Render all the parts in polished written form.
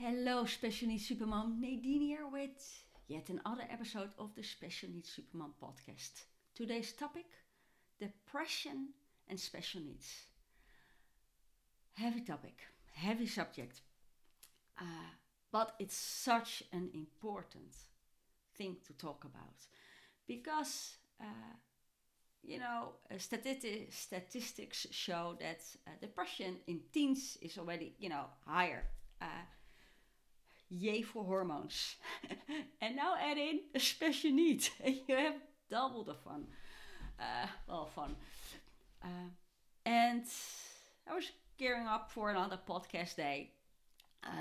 Hello, Special Needs Supermom. Nadine here with yet another episode of the Special Needs Supermom podcast. Today's topic, depression and special needs. Heavy topic, heavy subject, but it's such an important thing to talk about because, statistics show that depression in teens is already, higher. Yay for hormones. And now add in a special need. And you have double the fun. Fun. And I was gearing up for another podcast day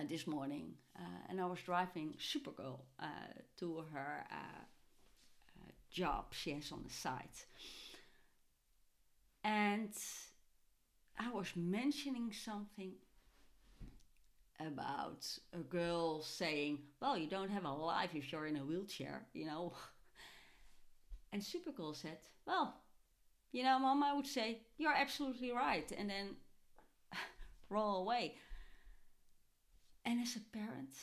this morning. And I was driving Supergirl to her job she has on the side. And I was mentioning something about a girl saying, well, you don't have a life if you're in a wheelchair, And Supergirl said, well, Mom, I would say, you're absolutely right. And then roll away. And as a parent,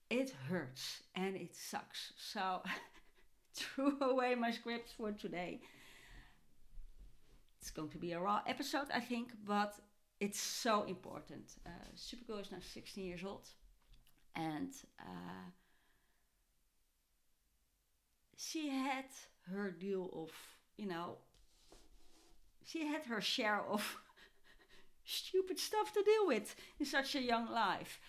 it hurts and it sucks. So threw away my script for today. It's going to be a raw episode, I think, but it's so important. Supergirl is now 16 years old, and she had her deal of, she had her share of stupid stuff to deal with in such a young life.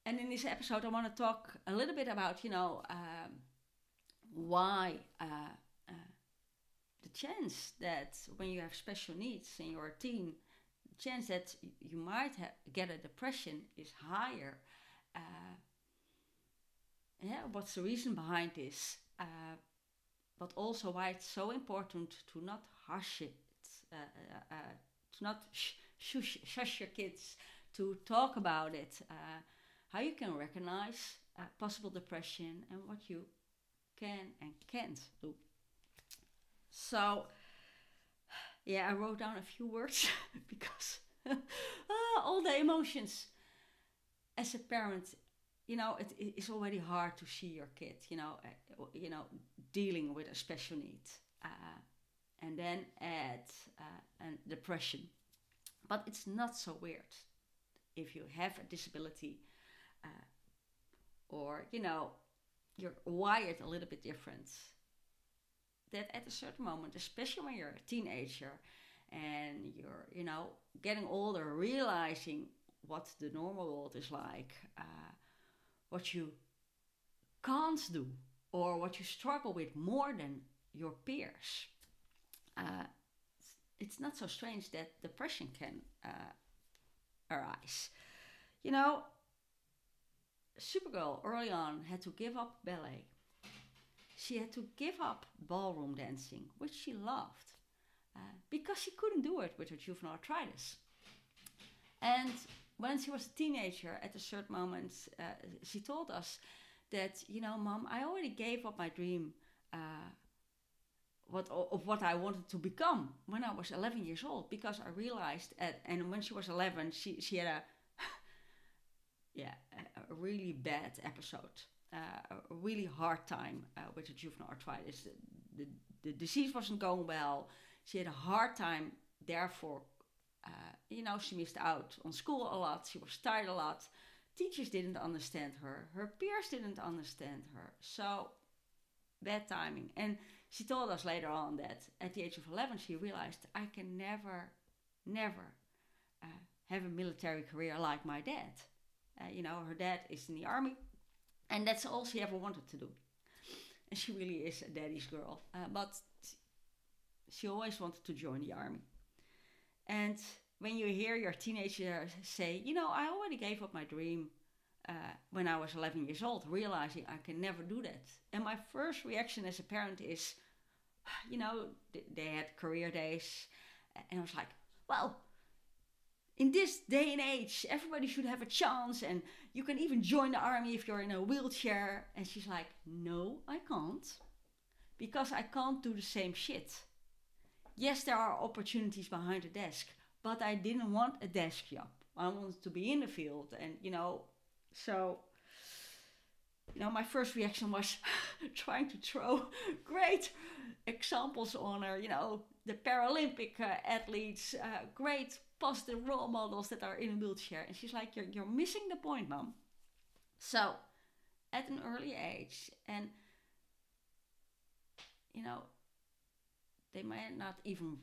And in this episode, I want to talk a little bit about, why the chance that when you have special needs and you're a teen, the chance that you might get a depression is higher. What's the reason behind this? But also why it's so important to not hush it, to not shush your kids, to talk about it, how you can recognize possible depression and what you can and can't do. So, I wrote down a few words because all the emotions. As a parent, it is already hard to see your kid, dealing with a special need, and then add depression. But it's not so weird if you have a disability, or you're wired a little bit different. That at a certain moment, especially when you're a teenager and you're, getting older, realizing what the normal world is like, what you can't do, or what you struggle with more than your peers, it's not so strange that depression can arise. Supergirl early on had to give up ballet. She had to give up ballroom dancing, which she loved, because she couldn't do it with her juvenile arthritis. And when she was a teenager, at a certain moment, she told us that, Mom, I already gave up my dream of what I wanted to become when I was 11 years old, because I realized, and when she was 11, she had a really bad episode. A really hard time with her juvenile arthritis. The disease wasn't going well. She had a hard time, therefore, she missed out on school a lot. She was tired a lot. Teachers didn't understand her. Her peers didn't understand her. So, bad timing. And she told us later on that at the age of 11, she realized, I can never have a military career like my dad. Her dad is in the army. And that's all she ever wanted to do. And she really is a daddy's girl. But she always wanted to join the army. And when you hear your teenager say, I already gave up my dream when I was 11 years old, realizing I can never do that. And my first reaction as a parent is, they had career days. And I was like, well, in this day and age, everybody should have a chance, and you can even join the army if you're in a wheelchair. And she's like, no, I can't, because I can't do the same shit. Yes, there are opportunities behind the desk, but I didn't want a desk job. I wanted to be in the field, and so my first reaction was trying to throw great examples on her, the Paralympic athletes, great positive role models that are in a wheelchair. And she's like, you're missing the point, Mom. So at an early age, and they might not even,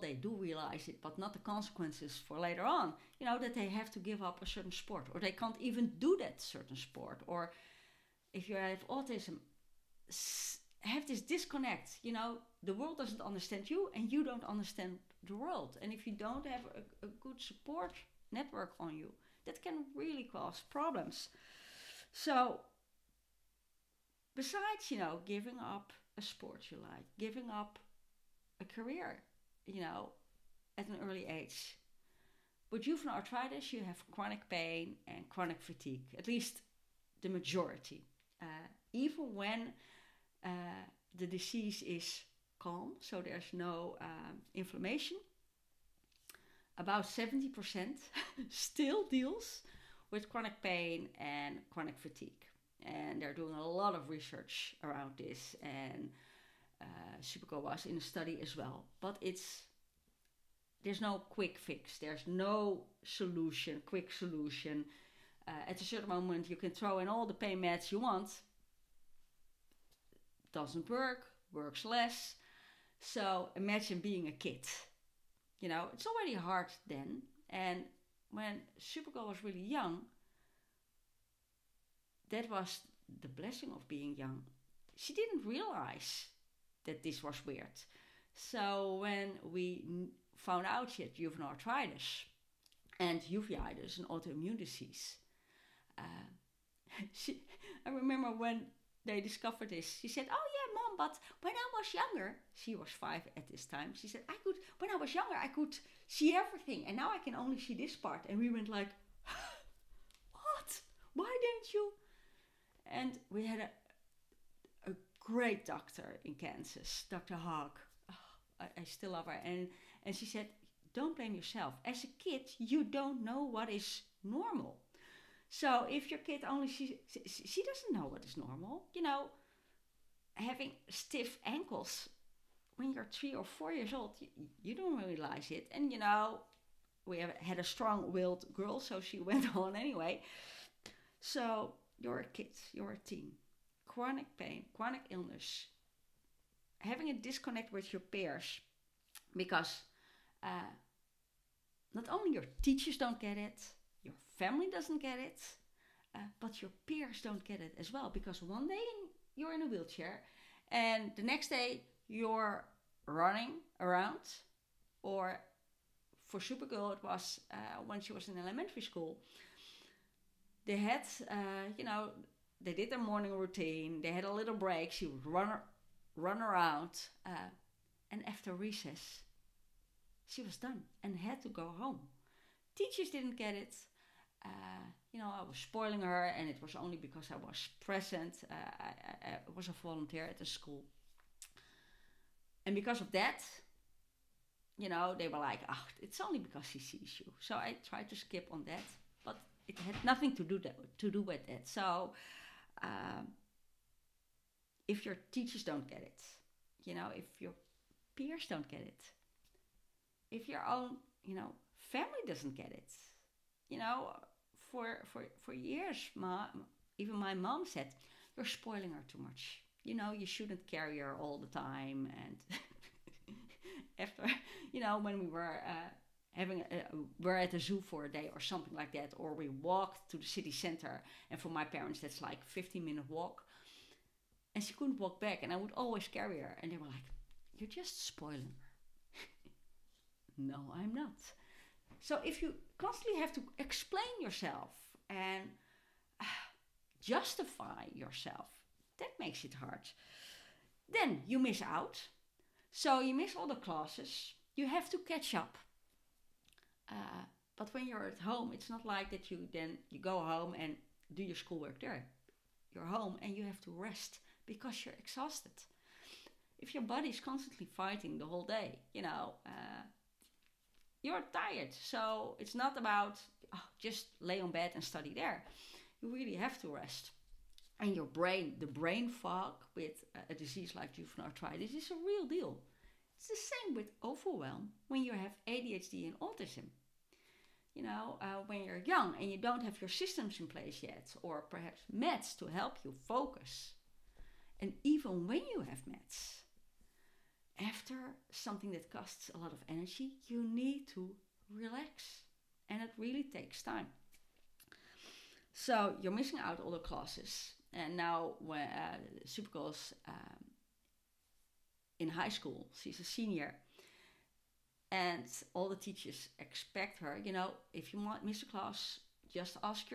they do realize it, but not the consequences for later on, that they have to give up a certain sport, or they can't even do that certain sport. Or if you have autism, have this disconnect, the world doesn't understand you and you don't understand the world. And if you don't have a good support network on you, that can really cause problems. So besides, giving up a sport you like, giving up a career, at an early age. With juvenile arthritis, you have chronic pain and chronic fatigue, at least the majority. Even when the disease is calm, so there's no inflammation, about 70% still deals with chronic pain and chronic fatigue. And they're doing a lot of research around this, and Superco was in a study as well. But there's no quick fix. There's no quick solution. At a certain moment, you can throw in all the pain meds you want. Doesn't work, works less. So imagine being a kid. It's already hard then. And when Superco was really young, that was the blessing of being young. She didn't realize that this was weird. So when we found out she had juvenile arthritis and uveitis, an autoimmune disease, I remember when they discovered this, she said, "Oh yeah, Mom, but when I was younger," she was 5 at this time, she said, when I was younger, I could see everything, and now I can only see this part." And we went like, "What? Why didn't you?" And we had a great doctor in Kansas, Dr. Hogg. Oh, I still love her. And she said, don't blame yourself. As a kid, you don't know what is normal. So if your kid only she doesn't know what is normal. Having stiff ankles when you're 3 or 4 years old, you don't realize it. And we had a strong-willed girl, so she went on anyway. So you're a kid, you're a teen, chronic pain, chronic illness, having a disconnect with your peers, because not only your teachers don't get it, your family doesn't get it, but your peers don't get it as well, because one day you're in a wheelchair and the next day you're running around. Or for Supergirl, it was when she was in elementary school, they had, they did their morning routine, they had a little break, she would run around, and after recess, she was done and had to go home. Teachers didn't get it. I was spoiling her, and it was only because I was present. I was a volunteer at the school. And because of that, they were like, "Oh, it's only because she sees you." So I tried to skip on that, but it had nothing to do with that. So if your teachers don't get it, if your peers don't get it, if your own, family doesn't get it, for years, even my mom said, "You're spoiling her too much. You shouldn't carry her all the time." And after, when we were we're at the zoo for a day or something like that, or we walked to the city center, and for my parents that's like 15-minute walk, and she couldn't walk back, and I would always carry her, and they were like, "You're just spoiling her." No, I'm not. So if you constantly have to explain yourself and justify yourself, that makes it hard. Then you miss out. So you miss all the classes. You have to catch up. But when you're at home, it's not like that you go home and do your schoolwork there. You're home and you have to rest because you're exhausted. If your body's constantly fighting the whole day, you're tired. So it's not about just lay on bed and study there. You really have to rest. And your brain, the brain fog with a disease like juvenile arthritis is a real deal. It's the same with overwhelm when you have ADHD and autism. When you're young and you don't have your systems in place yet, or perhaps meds to help you focus. And even when you have meds, after something that costs a lot of energy, you need to relax. And it really takes time. So you're missing out all the classes. And now when Supergirl's in high school, she's a senior. And all the teachers expect her, if you might miss a class, just ask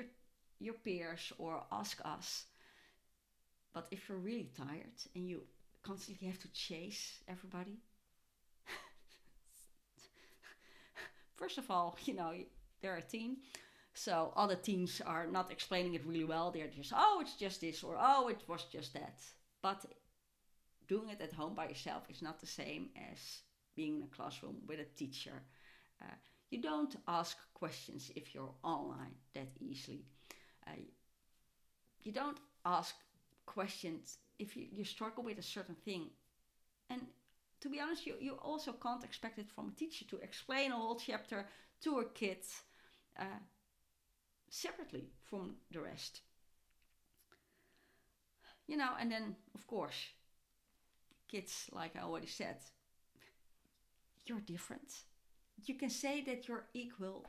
your peers or ask us. But if you're really tired and you constantly have to chase everybody, first of all, they're a teen. So other teens are not explaining it really well. They're just, it's just this, or it was just that. But doing it at home by yourself is not the same as being in a classroom with a teacher. You don't ask questions if you're online that easily. You don't ask questions if you struggle with a certain thing. And to be honest, you also can't expect it from a teacher to explain a whole chapter to a kid separately from the rest. And then, of course, kids, like I already said, you're different. You can say that you're equal.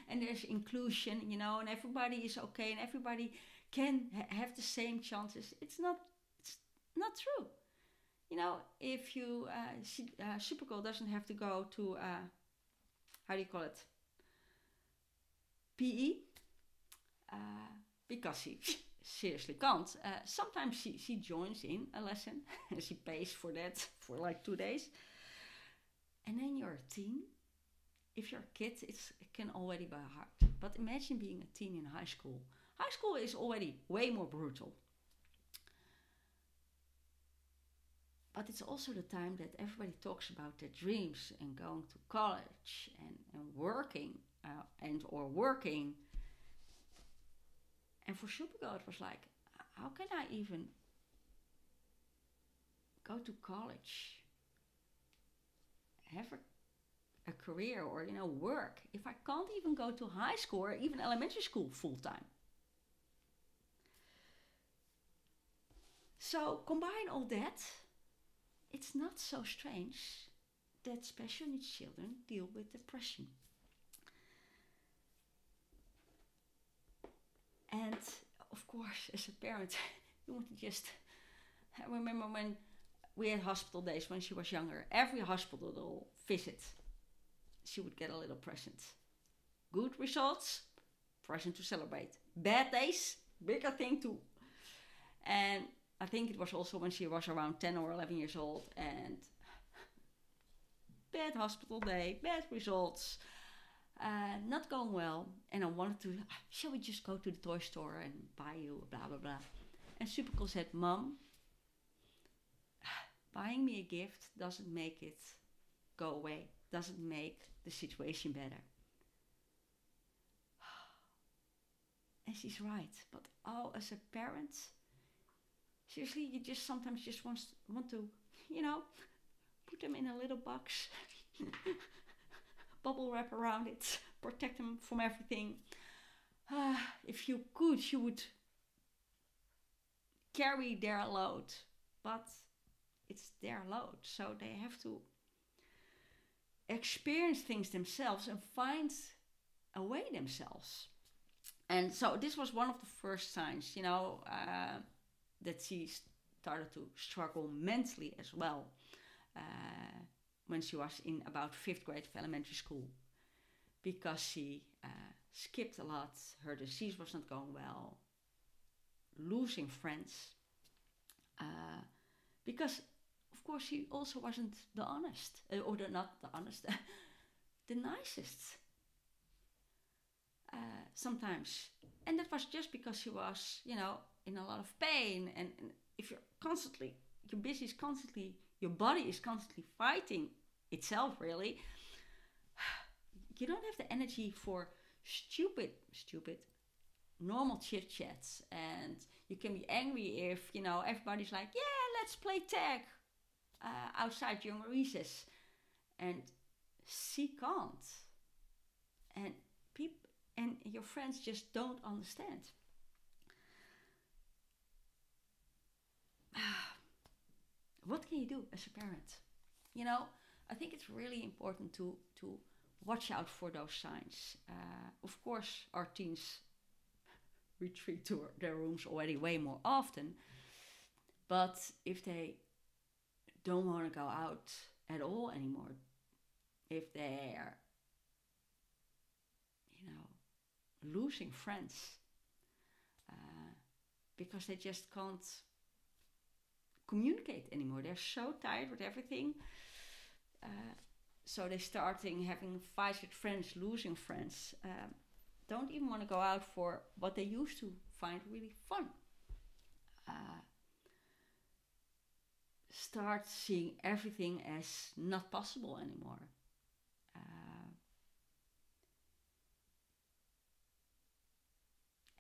And there's inclusion, and everybody is okay and everybody can have the same chances. It's not true. If you, Supergirl doesn't have to go to, how do you call it? PE. Because she seriously can't. Sometimes she joins in a lesson and she pays for that for like 2 days. And then you're a teen. If you're a kid, it can already be hard. But imagine being a teen in high school. High school is already way more brutal. But it's also the time that everybody talks about their dreams and going to college and working working. And for Supergirl, it was like, how can I even go to college, have a career, or work if I can't even go to high school or even elementary school full time? So combine all that, it's not so strange that special needs children deal with depression. And of course, as a parent, you want to just... I remember when we had hospital days when she was younger. Every hospital visit, she would get a little present. Good results, present to celebrate. Bad days, bigger thing too. And I think it was also when she was around 10 or 11 years old. And bad hospital day, bad results. Not going well, and I wanted to, shall we just go to the toy store and buy you blah blah blah? And Supergirl said, Mom, buying me a gift doesn't make it go away, doesn't make the situation better. And she's right, but as a parent, seriously, you just sometimes just want to, put them in a little box. Bubble wrap around it, protect them from everything. If you could, you would carry their load, but it's their load, so they have to experience things themselves and find a way themselves. And so this was one of the first signs, that she started to struggle mentally as well. When she was in about 5th grade of elementary school, because she skipped a lot, her disease was not going well, losing friends, because of course she also wasn't the honest, the nicest sometimes. And that was just because she was, in a lot of pain, and if you're constantly, your body is constantly fighting itself, really. you don't have the energy for stupid, normal chit chats, and you can be angry if everybody's like, yeah, let's play tag outside during recess, and she can't, and people and your friends just don't understand. What can you do as a parent? I think it's really important to watch out for those signs. Of course, our teens retreat to their rooms already way more often, but if they don't want to go out at all anymore, if they're losing friends because they just can't communicate anymore, they're so tired with everything, so they're starting having fights with friends, losing friends, don't even want to go out for what they used to find really fun. Start seeing everything as not possible anymore.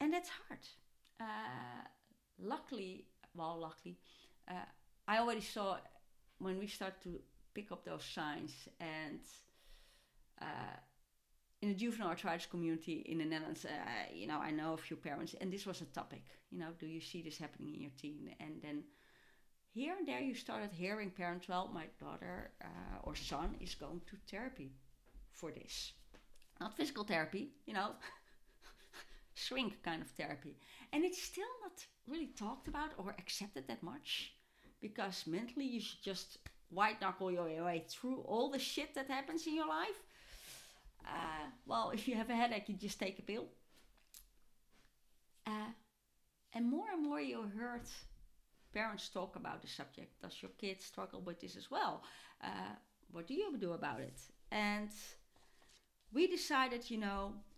And that's hard. Luckily, I already saw when we start to pick up those signs, and in the juvenile arthritis community in the Netherlands, I know a few parents, and this was a topic. Do you see this happening in your teen? And then here and there you started hearing parents, well, my daughter or son is going to therapy for this. Not physical therapy, shrink kind of therapy. And it's still not really talked about or accepted that much, because mentally you should just white knuckle your way through all the shit that happens in your life. Well, if you have a headache, you just take a pill. And more you heard parents talk about the subject. Does your kid struggle with this as well? What do you do about it? And we decided,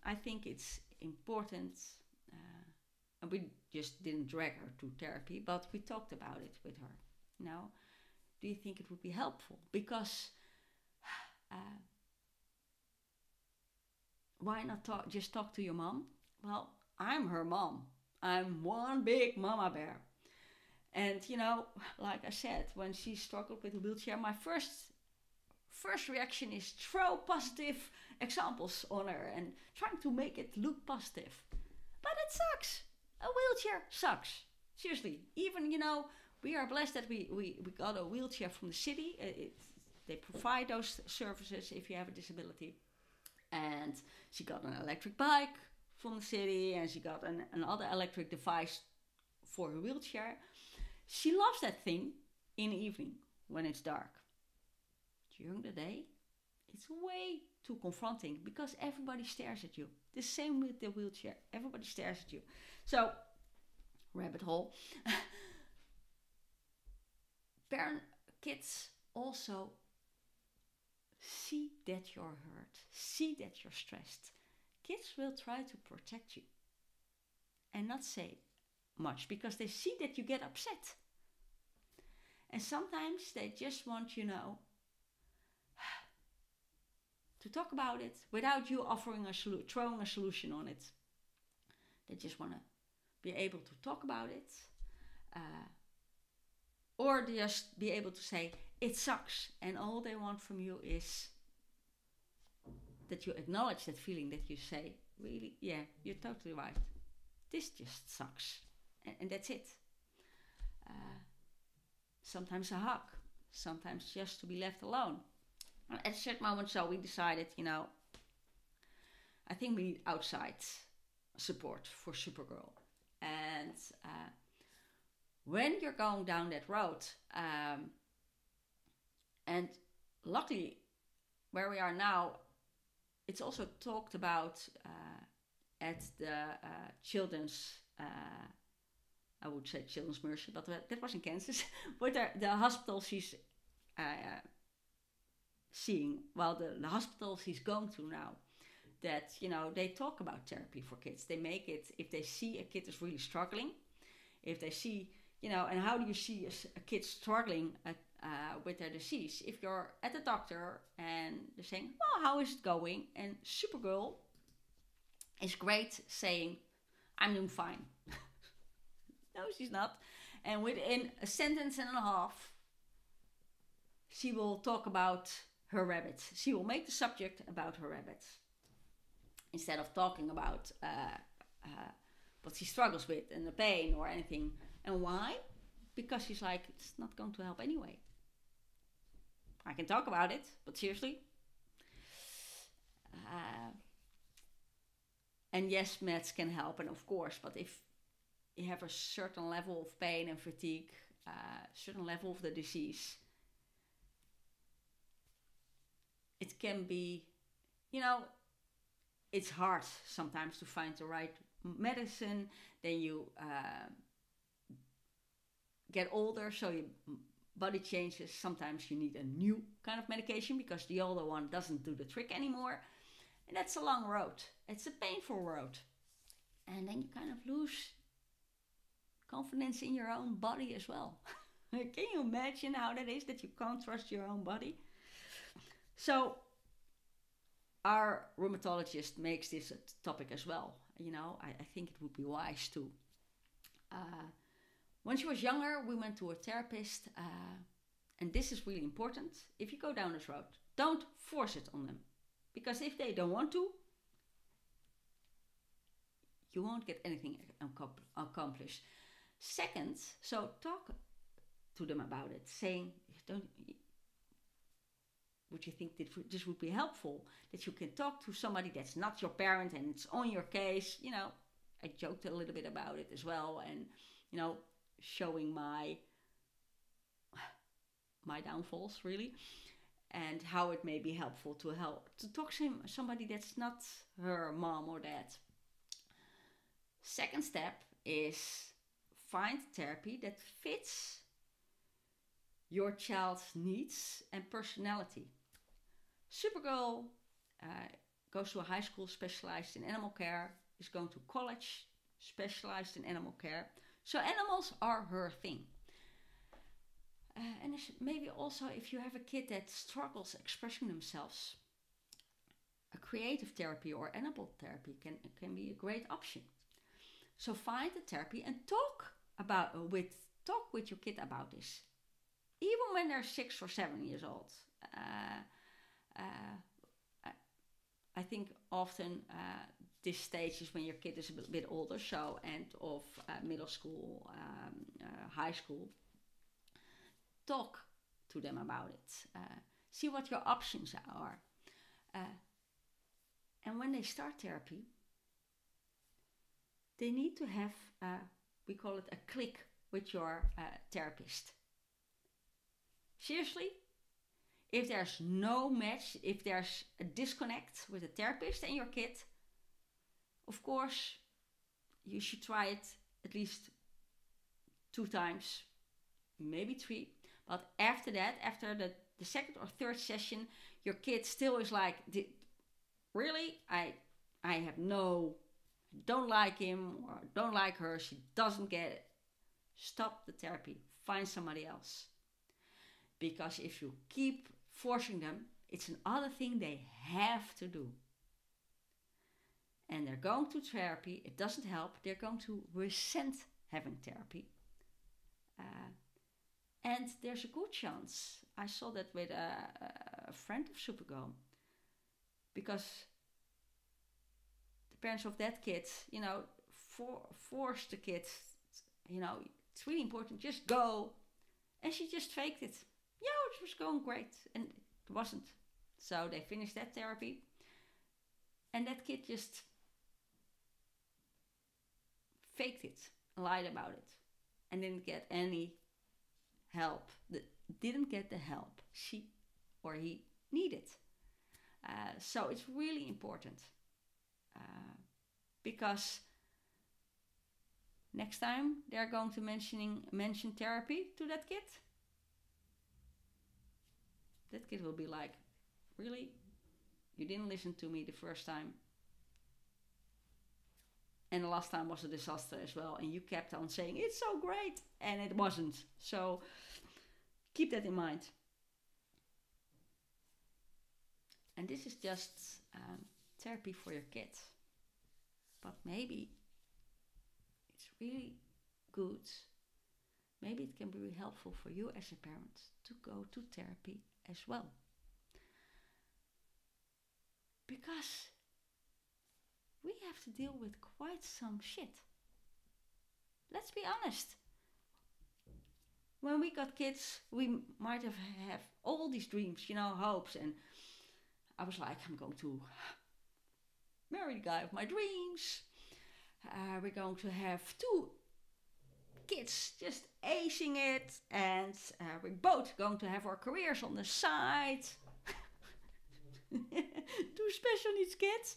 I think it's important, and we just didn't drag her to therapy, but we talked about it with her. Do you think it would be helpful? Because why not just talk to your mom? Well, I'm her mom. I'm one big mama bear. And like I said, when she struggled with a wheelchair, my first reaction is throw positive examples on her and trying to make it look positive. But it sucks. A wheelchair sucks. Seriously. Even, we are blessed that we got a wheelchair from the city. They provide those services if you have a disability. And she got an electric bike from the city, and she got another electric device for her wheelchair. She loves that thing in the evening when it's dark. During the day, it's way too confronting because everybody stares at you. The same with the wheelchair. Everybody stares at you. So, rabbit hole. Kids also see that you're hurt, see that you're stressed. Kids will try to protect you and not say much because they see that you get upset. And sometimes they just want, to talk about it without you offering throwing a solution on it. They just want to be able to talk about it, or just be able to say, it sucks, and all they want from you is that you acknowledge that feeling, that you say, really, yeah, you're totally right. This just sucks. And that's it. Sometimes a hug, sometimes just to be left alone. At a certain moment, so we decided, I think we need outside support for Supergirl. And when you're going down that road, and luckily, where we are now, it's also talked about at the children's, I would say children's mercy, but that was in Kansas, but the hospital she's seeing, well, the hospital she's going to now, that, they talk about therapy for kids. They make it, if they see a kid is really struggling, if they see, and how do you see a kid struggling with their disease. If you're at the doctor and they're saying, well, how is it going? And Supergirl is great saying, I'm doing fine. No, she's not. And within a sentence and a half, she will talk about her rabbit. She will make the subject about her rabbit instead of talking about what she struggles with and the pain or anything. And why? Because she's like, it's not going to help anyway. I can talk about it, but seriously. And yes, meds can help, and of course, but if you have a certain level of pain and fatigue, certain level of the disease, it can be, it's hard sometimes to find the right medicine. Then you get older, so your body changes. Sometimes you need a new kind of medication because the older one doesn't do the trick anymore. And that's a long road. It's a painful road. And then you kind of lose confidence in your own body as well. Can you imagine how that is, that you can't trust your own body? So our rheumatologist makes this a topic as well. I think it would be wise to. When she was younger, we went to a therapist. And this is really important. If you go down this road, don't force it on them. Because if they don't want to, you won't get anything accomplished. Second, so talk to them about it, saying, would you think this would be helpful? That you can talk to somebody that's not your parent and it's on your case. I joked a little bit about it as well, and showing my downfalls really, and how it may be helpful to talk to somebody that's not her mom or dad. Second step is find therapy that fits your child's needs and personality. Supergirl goes to a high school specialized in animal care, is going to college specialized in animal care. So animals are her thing. And maybe also if you have a kid that struggles expressing themselves, a creative therapy or animal therapy can be a great option. So find a therapy and talk with your kid about this. Even when they're 6 or 7 years old. I think often this stage is when your kid is a bit older, so end of middle school, high school. Talk to them about it. See what your options are. And when they start therapy, they need to have, we call it a click with your therapist. Seriously, if there's no match, if there's a disconnect with the therapist and your kid, of course, you should try it at least 2 times, maybe 3. But after that, after the second or third session, your kid still is like, really? I don't like him or don't like her, she doesn't get it. Stop the therapy, find somebody else. Because if you keep forcing them, it's another thing they have to do. And they're going to therapy, it doesn't help, they're going to resent having therapy. And there's a good chance, I saw that with a friend of Supergirl, because the parents of that kid, force the kid, it's really important, just go. And she just faked it. Yeah, it was going great. And it wasn't. So they finished that therapy. And that kid just faked it, lied about it, and didn't get any help. Didn't get the help she or he needed. So it's really important. Because next time they're going to mention therapy to that kid will be like, really? You didn't listen to me the first time. And the last time was a disaster as well. And you kept on saying, it's so great. And it wasn't. So Keep that in mind. And this is just therapy for your kids. But maybe it's really good. Maybe it can be really helpful for you as a parent to go to therapy as well. Because we have to deal with quite some shit. Let's be honest. When we got kids, we might have all these dreams, hopes. And I was like, I'm going to marry the guy of my dreams. We're going to have 2 kids just acing it. And we're both going to have our careers on the side. 2 special needs kids.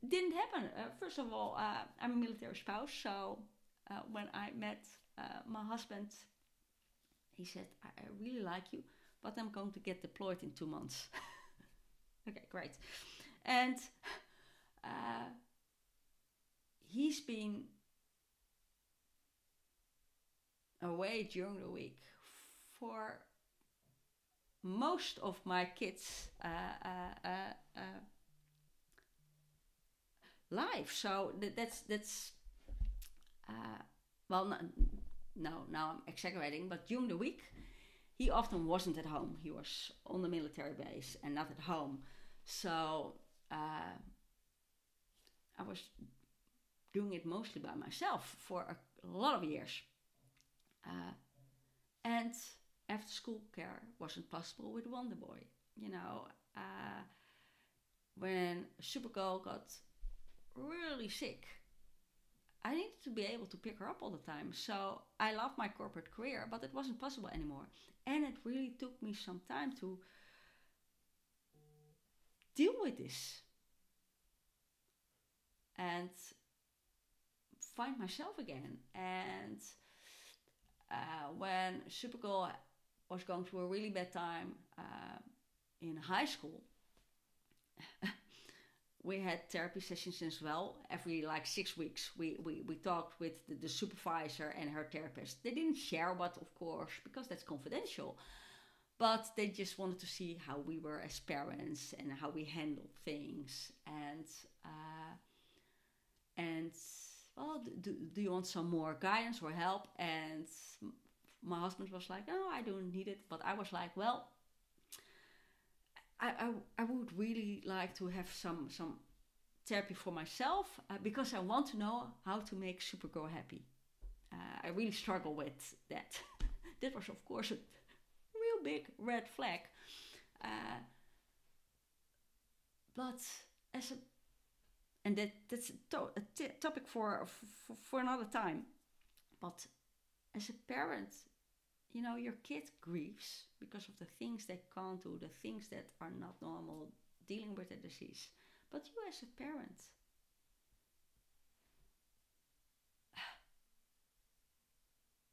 Didn't happen. First of all, I'm a military spouse. So when I met my husband, he said, I really like you, but I'm going to get deployed in 2 months. Okay, great. And he's been away during the week for most of my kids' life. So that's well, no, now I'm exaggerating, but during the week, he often wasn't at home. He was on the military base and not at home. So I was doing it mostly by myself for a lot of years. And after school care wasn't possible with Wonder Boy. When Supergirl got really sick, I needed to be able to pick her up all the time. So I loved my corporate career, but it wasn't possible anymore. And it really took me some time to deal with this and find myself again. And when Supergirl was going through a really bad time in high school, we had therapy sessions as well. Every 6 weeks, we talked with the supervisor and her therapist. They didn't share what, of course, because that's confidential. But they just wanted to see how we were as parents and how we handled things. And well, do you want some more guidance or help? And my husband was like, oh, I don't need it. But I was like, well, I would really like to have some therapy for myself because I want to know how to make Supergirl happy. I really struggle with that. That was, of course, a real big red flag. But that's a topic for another time. But as a parent, your kid grieves because of the things they can't do, the things that are not normal, dealing with a disease. But you as a parent,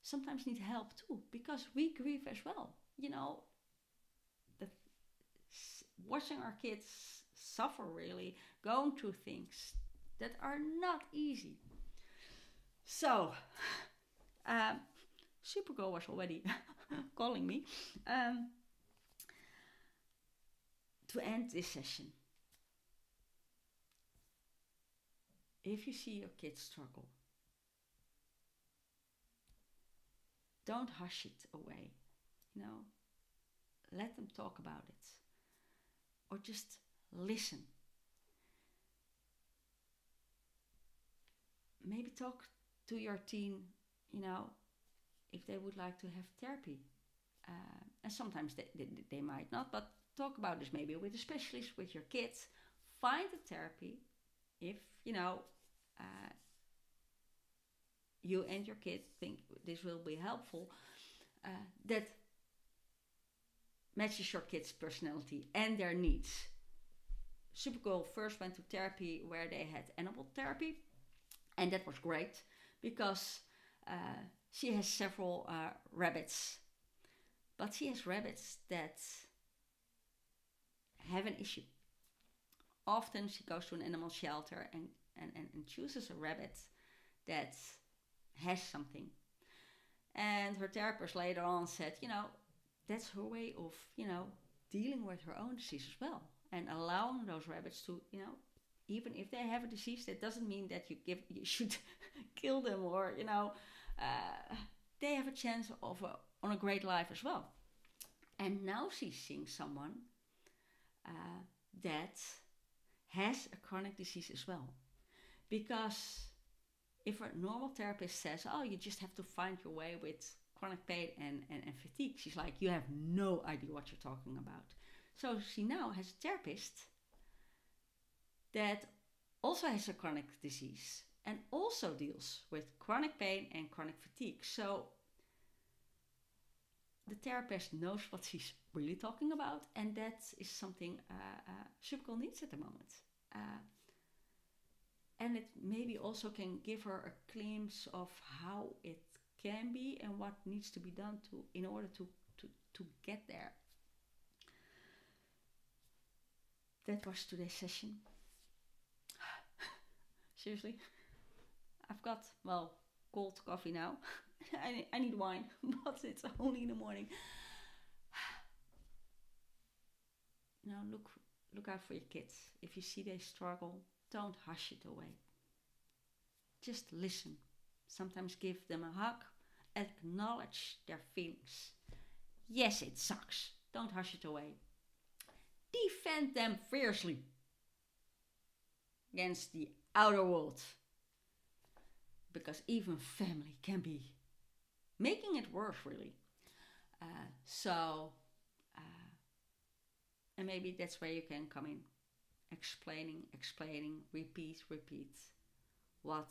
sometimes need help too, because we grieve as well. Watching our kids suffer, really, going through things that are not easy. So, Supergirl was already calling me to end this session. If you see your kids struggle, don't hush it away. Let them talk about it. Or just listen. Maybe talk to your teen, if they would like to have therapy. And sometimes they might not, but talk about this maybe with a specialist, with your kids. Find a therapy if, you and your kid think this will be helpful, that matches your kid's personality and their needs. Supergirl first went to therapy where they had animal therapy, and that was great because she has several rabbits, but she has rabbits that have an issue. Often she goes to an animal shelter and chooses a rabbit that has something. And her therapist later on said, that's her way of, dealing with her own disease as well. And allowing those rabbits to, even if they have a disease, that doesn't mean that you should kill them or, they have a chance on a great life as well. And now she's seeing someone that has a chronic disease as well. Because if a normal therapist says, oh, you just have to find your way with chronic pain and fatigue, she's like, you have no idea what you're talking about. So she now has a therapist that also has a chronic disease and also deals with chronic pain and chronic fatigue. So the therapist knows what she's really talking about, and that is something Supergirl needs at the moment. And it maybe also can give her a glimpse of how it can be and what needs to be done in order to get there. That was today's session. Seriously, I've got, cold coffee now. I need wine, but it's only in the morning. Now look out for your kids. If you see they struggle, don't hush it away. Just listen. Sometimes give them a hug. Acknowledge their feelings. Yes, it sucks. Don't hush it away. Defend them fiercely against the outer world. Because even family can be making it worse, really. And maybe that's where you can come in. Explaining, repeat what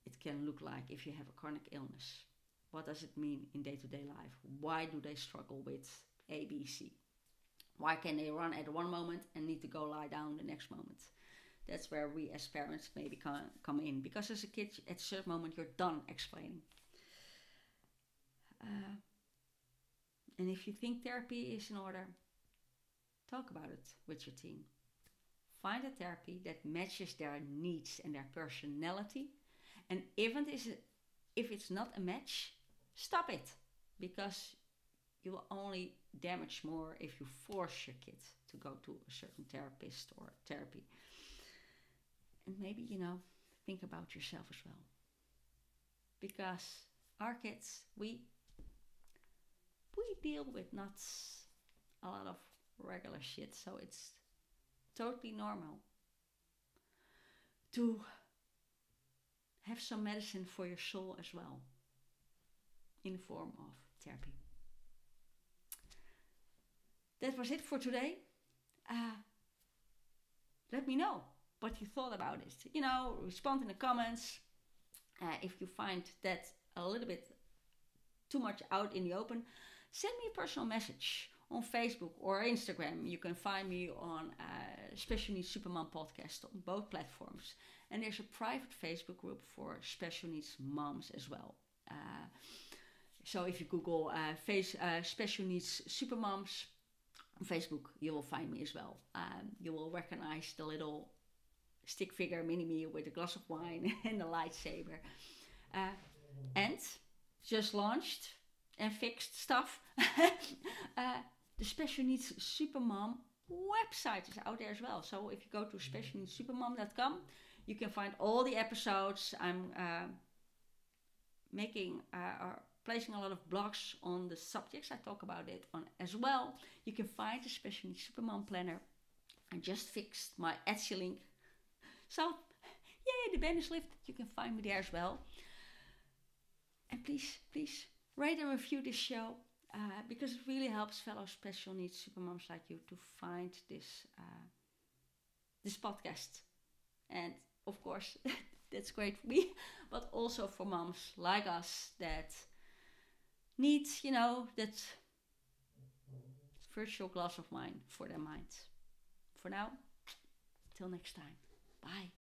it can look like if you have a chronic illness. What does it mean in day-to-day life? Why do they struggle with A, B, C? Why can they run at one moment and need to go lie down the next moment? That's where we as parents maybe come in. Because as a kid, at a certain moment, you're done explaining. And if you think therapy is in order, talk about it with your teen. Find a therapy that matches their needs and their personality. And if it's not a match, stop it. Because you will only damage more if you force your kid to go to a certain therapist or therapy. And maybe, think about yourself as well. Because our kids, we deal with not a lot of regular shit. So it's totally normal to have some medicine for your soul as well, in the form of therapy. That was it for today. Let me know what you thought about it. Respond in the comments. If you find that a little bit too much out in the open, send me a personal message on Facebook or Instagram. You can find me on Special Needs Supermom Podcast on both platforms. And there's a private Facebook group for special needs moms as well. So if you Google Special Needs Supermoms on Facebook, you will find me as well. You will recognize the little stick figure mini-me with a glass of wine and a lightsaber. And just launched and fixed stuff. The Special Needs Supermom website is out there as well. So if you go to specialneedsupermom.com, you can find all the episodes. I'm placing a lot of blogs on the subjects I talk about it on as well. You can find the Special Needs Supermom planner. I just fixed my Etsy link. So, yay, the banner is lifted. You can find me there as well. And please rate and review this show. Because it really helps fellow special needs supermoms like you to find this podcast. And of course, that's great for me, but also for moms like us that need, that virtual glass of wine for their minds. For now, till next time. Bye.